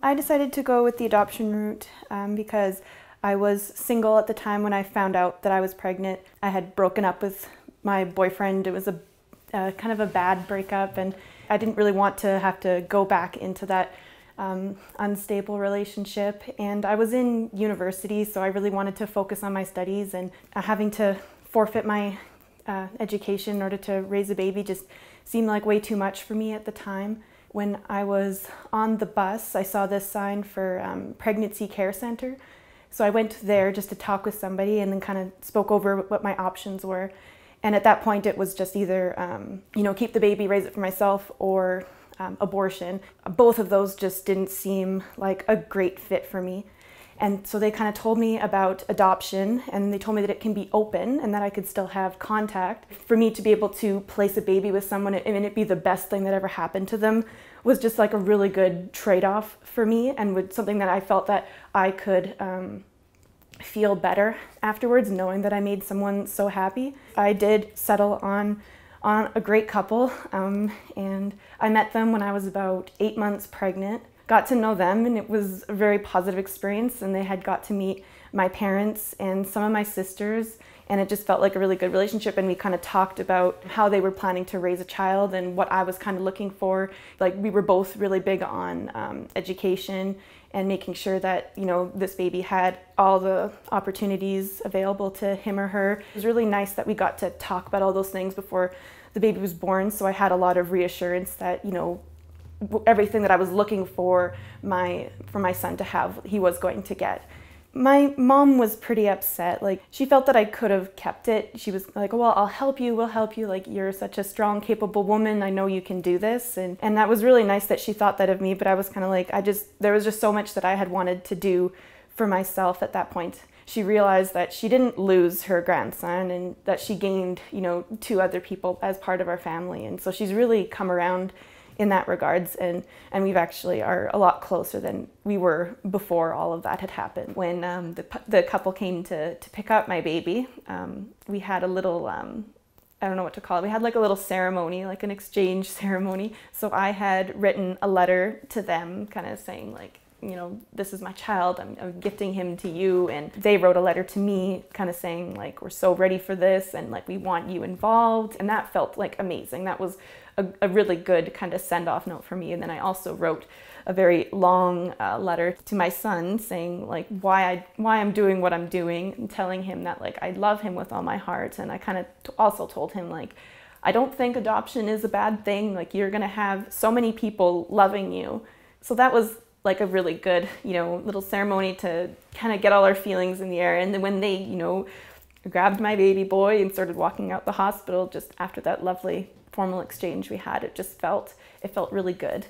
I decided to go with the adoption route because I was single at the time when I found out that I was pregnant. I had broken up with my boyfriend. It was a kind of a bad breakup, and I didn't really want to have to go back into that unstable relationship. And I was in university, so I really wanted to focus on my studies, and having to forfeit my education in order to raise a baby just seemed like way too much for me at the time. When I was on the bus, I saw this sign for pregnancy care center. So I went there just to talk with somebody and then kind of spoke over what my options were. And at that point, it was just either, keep the baby, raise it for myself, or abortion. Both of those just didn't seem like a great fit for me. And so they kind of told me about adoption, and they told me that it can be open and that I could still have contact. For me to be able to place a baby with someone and it be the best thing that ever happened to them was just like a really good trade-off for me, and with something that I felt that I could feel better afterwards, knowing that I made someone so happy. I did settle on a great couple, and I met them when I was about 8 months pregnant. Got to know them, and it was a very positive experience, and they had got to meet my parents and some of my sisters, and it just felt like a really good relationship. And we kind of talked about how they were planning to raise a child and what I was kind of looking for. Like, we were both really big on education and making sure that, this baby had all the opportunities available to him or her. It was really nice that we got to talk about all those things before the baby was born, so I had a lot of reassurance that, everything that I was looking for my son to have, he was going to get. My mom was pretty upset. Like, she felt that I could have kept it. She was like, well, I'll help you, we'll help you. Like, you're such a strong, capable woman. I know you can do this. And that was really nice that she thought that of me, but I was kind of like, there was just so much that I had wanted to do for myself at that point. She realized that she didn't lose her grandson and that she gained, 2 other people as part of our family. And so she's really come around in that regards, and we've actually are a lot closer than we were before all of that had happened. When the couple came to pick up my baby, we had a little, I don't know what to call it, we had like a little ceremony, like an exchange ceremony. So I had written a letter to them kind of saying like, this is my child, I'm gifting him to you. And they wrote a letter to me kind of saying like, we're so ready for this, and like, we want you involved. And that felt like amazing. That was a really good kind of send-off note for me. And then I also wrote a very long letter to my son saying like why I'm doing what I'm doing, and telling him that like I love him with all my heart. And I kind of also told him like, I don't think adoption is a bad thing. Like, you're gonna have so many people loving you. So that was like a really good, little ceremony to kind of get all our feelings in the air. And then when they, grabbed my baby boy and started walking out the hospital just after that lovely formal exchange we had, it felt really good.